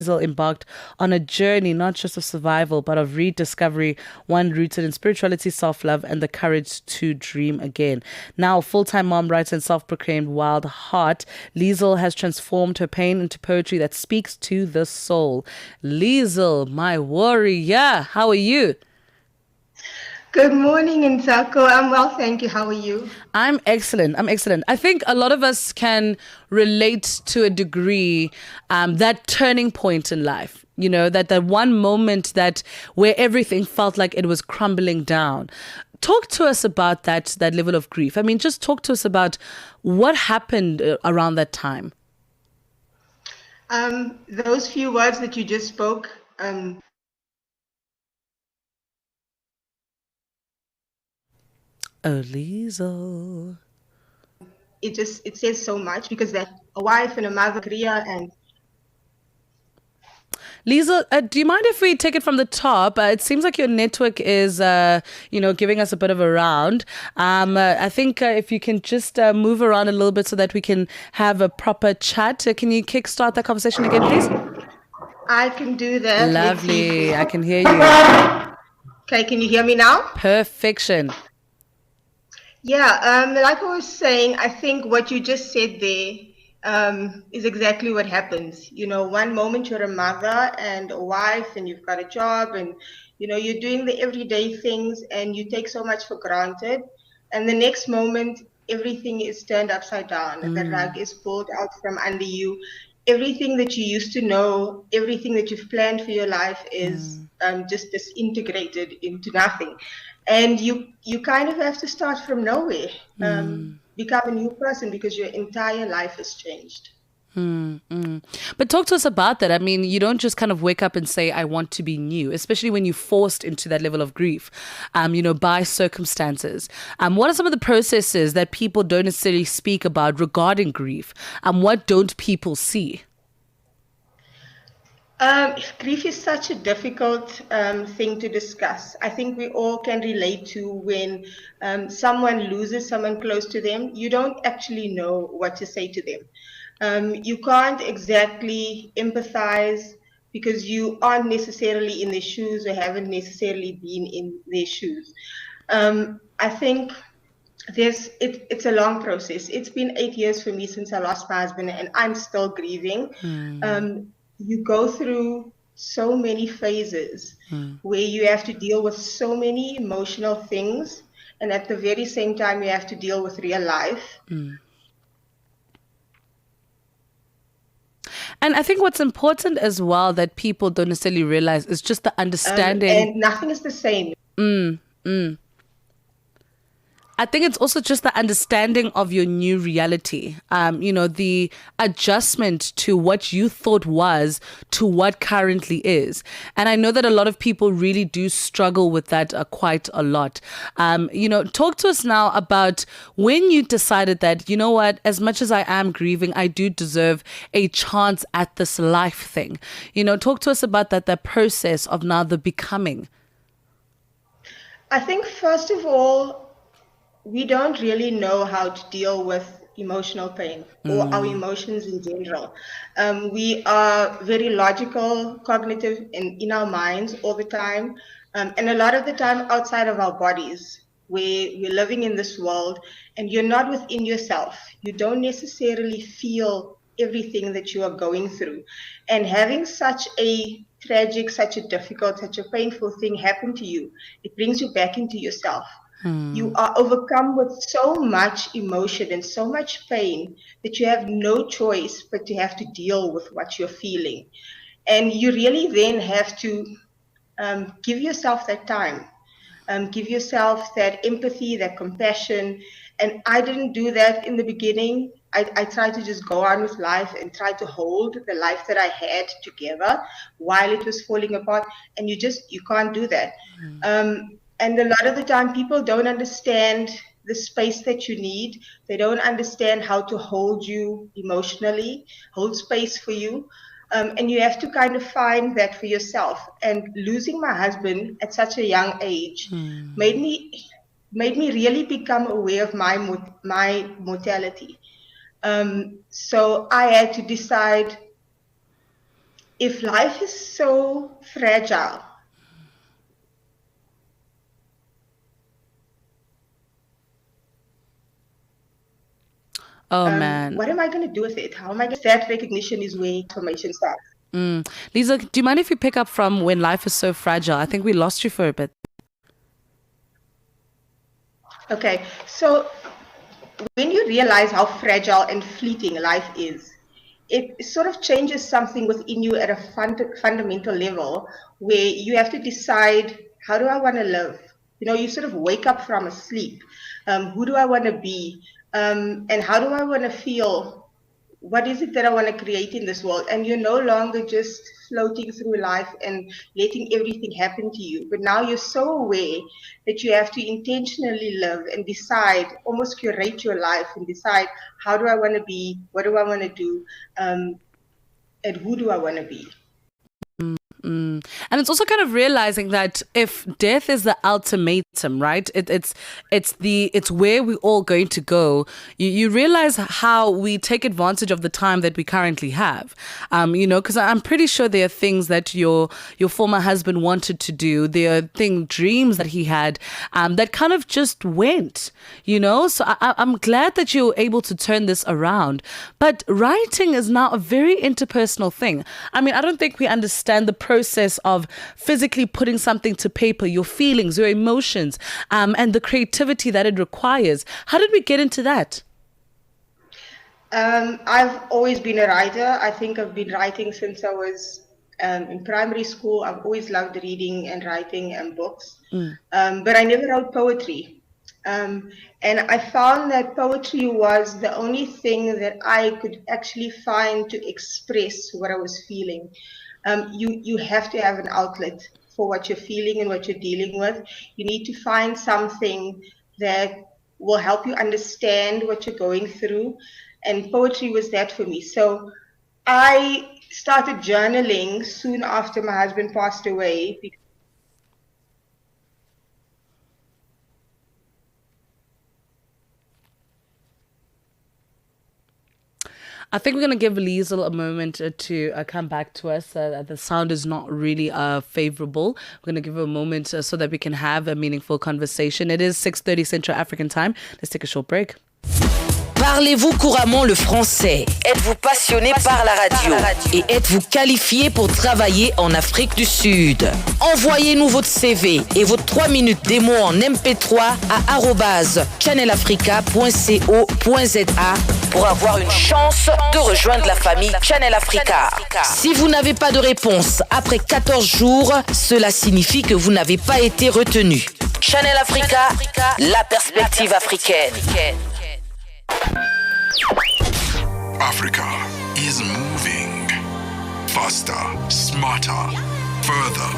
Lezel embarked on a journey not just of survival but of rediscovery, one rooted in spirituality, self love, and the courage to dream again. Now, full time mom, writer, and self proclaimed wild heart, Lezel has transformed her pain into poetry that speaks to the soul. Lezel, my warrior, how are you? Good morning, Ntsako. I'm well, thank you. How are you? I'm excellent. I'm excellent. I think a lot of us can relate to a degree that turning point in life. You know, that one moment that where everything felt like it was crumbling down. Talk to us about that level of grief. I mean, just talk to us about what happened around that time. Those few words that you just spoke, Oh, Liesel. it says so much because that a wife and a mother, career, and Lisa, do you mind if we take it from the top? It seems like your network is, giving us a bit of a round. I think if you can just move around a little bit so that we can have a proper chat. Can you kickstart that conversation again, please? I can do that. Let's see. Lovely. I can hear you. Okay, can you hear me now? Perfection. Yeah, like I was saying, I think what you just said there is exactly what happens. You know, one moment you're a mother and a wife and you've got a job and, you know, you're doing the everyday things and you take so much for granted. And the next moment, everything is turned upside down. The rug is pulled out from under you. Everything that you used to know, everything that you've planned for your life is just disintegrated into nothing, and you kind of have to start from nowhere, become a new person because your entire life has changed. But talk to us about that. I mean, you don't just kind of wake up and say, I want to be new, especially when you're forced into that level of grief, by circumstances. What are some of the processes that people don't necessarily speak about regarding grief? What don't people see? Grief is such a difficult thing to discuss. I think we all can relate to when someone loses someone close to them. You don't actually know what to say to them. You can't exactly empathize because you aren't necessarily in their shoes or haven't necessarily been in their shoes. I think it's a long process. It's been 8 years for me since I lost my husband, and I'm still grieving. You go through so many phases where you have to deal with so many emotional things, and at the very same time, you have to deal with real life. And I think what's important as well that people don't necessarily realize is just the understanding. And nothing is the same. I think it's also just the understanding of your new reality. The adjustment to what you thought was to what currently is. And I know that a lot of people really do struggle with that quite a lot. Talk to us now about when you decided that, you know what, as much as I am grieving, I do deserve a chance at this life thing. Talk to us about that process of now the becoming. I think, first of all, we don't really know how to deal with emotional pain or our emotions in general. We are very logical, cognitive in our minds all the time, and a lot of the time outside of our bodies, where we're living in this world and you're not within yourself. You don't necessarily feel everything that you are going through. And having such a tragic, such a difficult, such a painful thing happen to you, it brings you back into yourself. You are overcome with so much emotion and so much pain that you have no choice but to have to deal with what you're feeling. And you really then have to give yourself that time, give yourself that empathy, that compassion. And I didn't do that in the beginning. I tried to just go on with life and try to hold the life that I had together while it was falling apart. And you can't do that. And a lot of the time, people don't understand the space that you need. They don't understand how to hold you emotionally, hold space for you. And you have to kind of find that for yourself. And losing my husband at such a young age made me really become aware of my mortality. So I had to decide if life is so fragile, Oh man. what am I going to do with it? How am I going to that recognition is where information starts. Lisa, do you mind if you pick up from when life is so fragile? I think we lost you for a bit. Okay, so when you realize how fragile and fleeting life is, it sort of changes something within you at a fundamental level where you have to decide, how do I want to live? You know, you sort of wake up from a sleep. Who do I want to be? And how do I want to feel? What is it that I want to create in this world? And you're no longer just floating through life and letting everything happen to you. But now you're so aware that you have to intentionally live and decide, almost curate your life and decide, how do I want to be? What do I want to do? And who do I want to be? And it's also kind of realizing that if death is the ultimatum, right? It's where we're all going to go. You realize how we take advantage of the time that we currently have. Because I'm pretty sure there are things that your former husband wanted to do. There are dreams that he had that kind of just went. So I'm glad that you're able to turn this around. But writing is now a very interpersonal thing. I mean, I don't think we understand the process of physically putting something to paper, your feelings, your emotions, and the creativity that it requires. How did we get into that? I've always been a writer. I think I've been writing since I was in primary school. I've always loved reading and writing and books, but I never wrote poetry. And I found that poetry was the only thing that I could actually find to express what I was feeling. You have to have an outlet for what you're feeling and what you're dealing with. You need to find something that will help you understand what you're going through. And poetry was that for me. So I started journaling soon after my husband passed away. I think we're going to give Lezel a moment to come back to us. The sound is not really favorable. We're going to give her a moment so that we can have a meaningful conversation. It is 6:30 Central African time. Let's take a short break. Parlez-vous couramment le français? Êtes-vous passionné par la radio? Et êtes-vous qualifié pour travailler en Afrique du Sud? Envoyez-nous votre CV et votre 3 minutes démo en MP3 à @channelafrica.co.za pour avoir une chance de rejoindre la famille Channel Africa. Si vous n'avez pas de réponse après 14 jours, cela signifie que vous n'avez pas été retenu. Channel Africa, la perspective africaine. Africa is moving faster, smarter, further.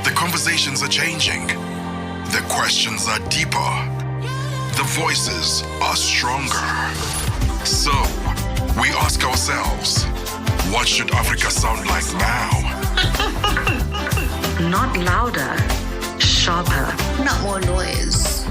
The conversations are changing. The questions are deeper. The voices are stronger. So, we ask ourselves, what should Africa sound like now? Not louder, sharper. Not more noise,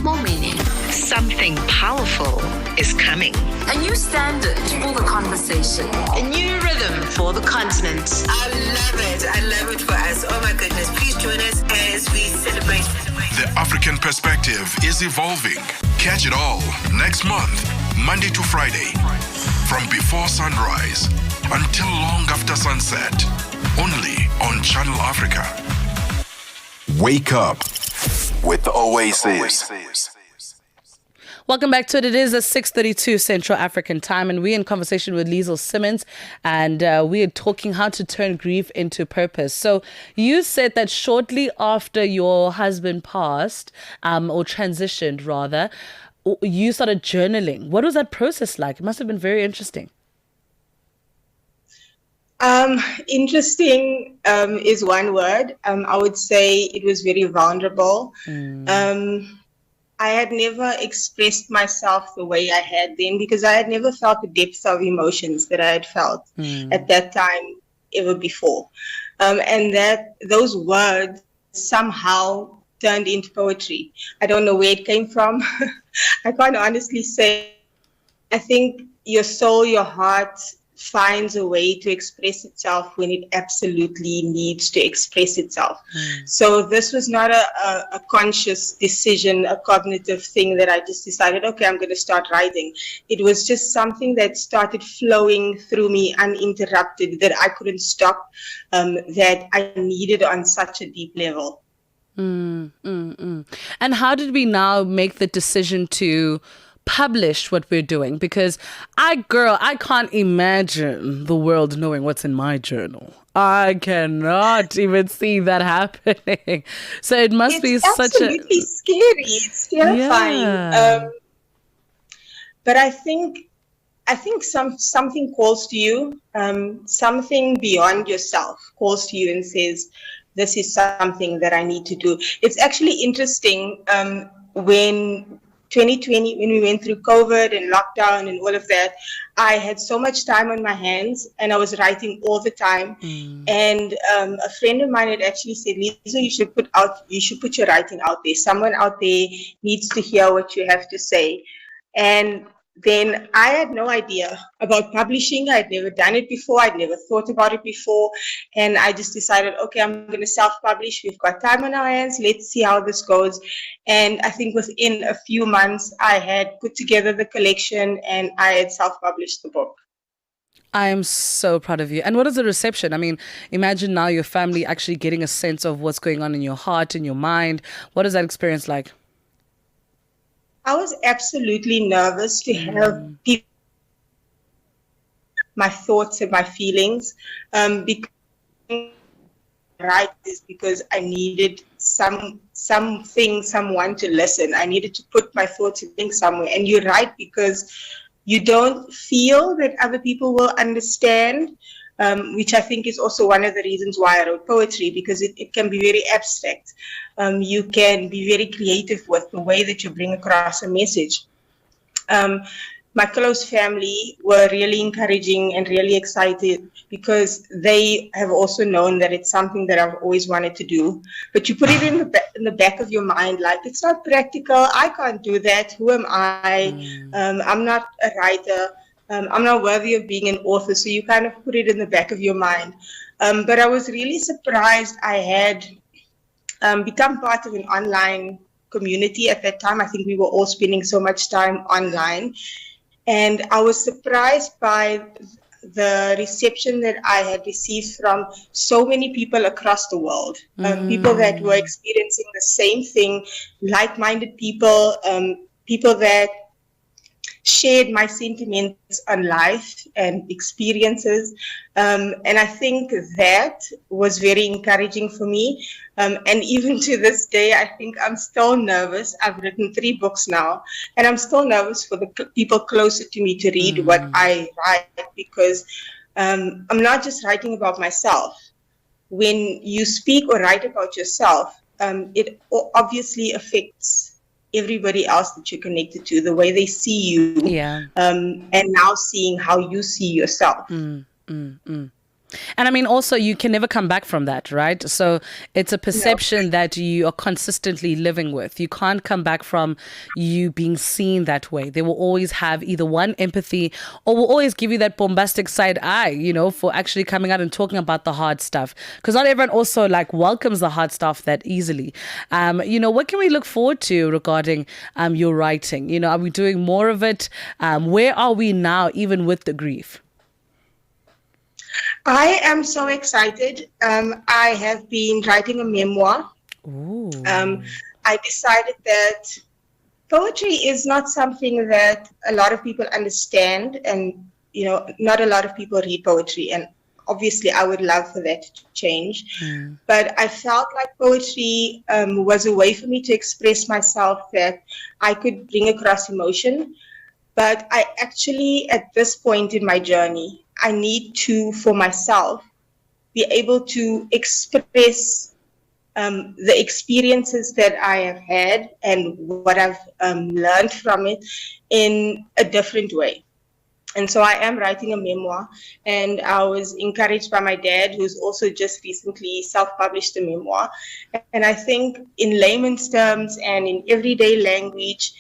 more meaning. Something powerful is coming. A new standard for the conversation. A new rhythm for the continent. I love it. I love it for us. Oh my goodness. Please join us as we celebrate. The African perspective is evolving. Catch it all next month, Monday to Friday, from before sunrise until long after sunset, only on Channel Africa. Wake up with Oasis. Welcome back to it. It is a 6:32 Central African time, and we're in conversation with Lezel Simons, and we are talking how to turn grief into purpose. So you said that shortly after your husband passed, or transitioned rather, you started journaling. What was that process like? It must have been very interesting. Interesting is one word. I would say it was very vulnerable. I had never expressed myself the way I had then because I had never felt the depth of emotions that I had felt at that time ever before. And that those words somehow turned into poetry. I don't know where it came from. I can't honestly say. I think your soul, your heart finds a way to express itself when it absolutely needs to express itself. So this was not a conscious decision, a cognitive thing that I just decided, okay, I'm going to start writing. It was just something that started flowing through me uninterrupted, that I couldn't stop, that I needed on such a deep level. And how did we now make the decision to publish what we're doing? Because I can't imagine the world knowing what's in my journal. I cannot even see that happening. So it must be such a... It's absolutely scary. It's terrifying. Yeah. But I think something calls to you, something beyond yourself calls to you and says, this is something that I need to do. It's actually interesting when 2020, when we went through COVID and lockdown and all of that, I had so much time on my hands and I was writing all the time. And a friend of mine had actually said, Lezel, you should put your writing out there. Someone out there needs to hear what you have to say. And then I had no idea about publishing. I'd never done it before. I'd never thought about it before. And I just decided, okay, I'm going to self-publish. We've got time on our hands. Let's see how this goes. And I think within a few months, I had put together the collection and I had self-published the book. I am so proud of you. And what is the reception? I mean, imagine now your family actually getting a sense of what's going on in your heart, in your mind. What is that experience like? I was absolutely nervous to have people, my thoughts and my feelings, because I needed someone to listen. I needed to put my thoughts and things somewhere. And you write because you don't feel that other people will understand, which I think is also one of the reasons why I wrote poetry, because it can be very abstract. You can be very creative with the way that you bring across a message. My close family were really encouraging and really excited because they have also known that it's something that I've always wanted to do. But you put it in the back of your mind, like, it's not practical. I can't do that. Who am I? I'm not a writer. I'm not worthy of being an author. So you kind of put it in the back of your mind. But I was really surprised I had become part of an online community at that time. I think we were all spending so much time online. And I was surprised by the reception that I had received from so many people across the world. People that were experiencing the same thing, like-minded people, people that shared my sentiments on life and experiences. And I think that was very encouraging for me. And even to this day, I think I'm still nervous. I've written 3 books now, and I'm still nervous for the people closer to me to read what I write, because I'm not just writing about myself. When you speak or write about yourself, it obviously affects everybody else that you're connected to, the way they see you, and now seeing how you see yourself. And I mean, also, you can never come back from that, right? So it's a perception that you are consistently living with. You can't come back from you being seen that way. They will always have either one, empathy, or will always give you that bombastic side eye, you know, for actually coming out and talking about the hard stuff. Because not everyone also welcomes the hard stuff that easily. You know, what can we look forward to regarding your writing? You know, are we doing more of it? Where are we now, even with the grief? I am so excited. I have been writing a memoir. I decided that poetry is not something that a lot of people understand, and you know, not a lot of people read poetry, and obviously I would love for that to change. But I felt like poetry was a way for me to express myself, that I could bring across emotion. But I actually, at this point in my journey, I need to, for myself, be able to express the experiences that I have had and what I've learned from it in a different way. And so I am writing a memoir, and I was encouraged by my dad, who's also just recently self-published a memoir. And I think in layman's terms and in everyday language,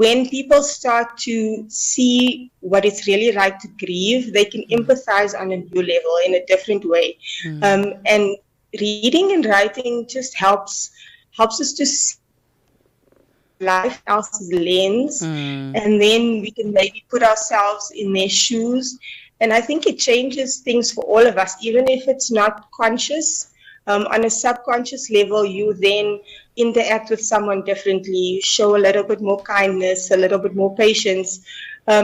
when people start to see what it's really like to grieve, they can empathize on a new level in a different way. And reading and writing just helps us to see life else's lens, and then we can maybe put ourselves in their shoes. And I think it changes things for all of us, even if it's not conscious. On a subconscious level, you then interact with someone differently, you show a little bit more kindness, a little bit more patience.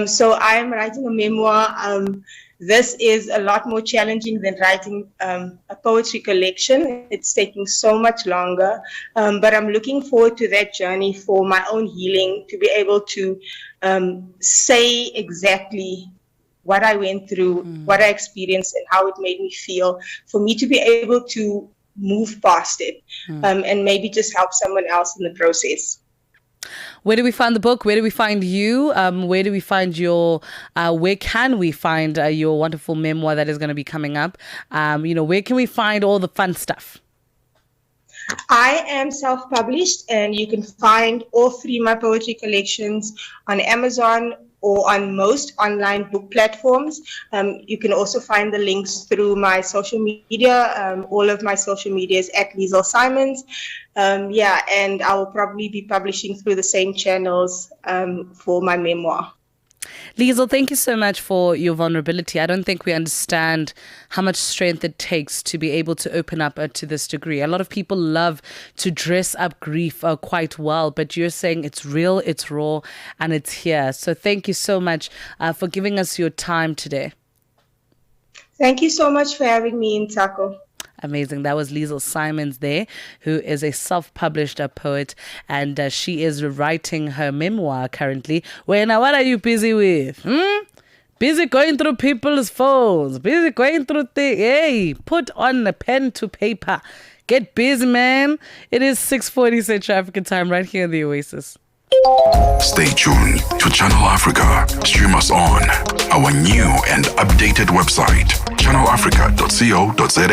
So I am writing a memoir. This is a lot more challenging than writing a poetry collection. It's taking so much longer, but I'm looking forward to that journey for my own healing, to be able to say exactly what I went through, what I experienced, and how it made me feel, for me to be able to move past it and maybe just help someone else in the process. Where do we find the book? Where do we find you? Where do we find your, where can we find your wonderful memoir that is going to be coming up? Where can we find all the fun stuff? I am self-published, and you can find all 3 of my poetry collections on Amazon or on most online book platforms. You can also find the links through my social media. All of my social media is at Lezel Simons. And I will probably be publishing through the same channels for my memoir. Lezel, thank you so much for your vulnerability. I don't think we understand how much strength it takes to be able to open up to this degree. A lot of people love to dress up grief quite well, but you're saying it's real, it's raw, and it's here. So thank you so much for giving us your time today. Thank you so much for having me, Ntsako. Amazing. That was Lezel Simons there, who is a self-published poet, and she is writing her memoir currently. Well, now, what are you busy with? Busy going through people's phones, busy going through things. Hey, put on a pen to paper. Get busy, man. It is 6:40 Central African time right here in the Oasis. Stay tuned to Channel Africa. Stream us on our new and updated website, channelafrica.co.za.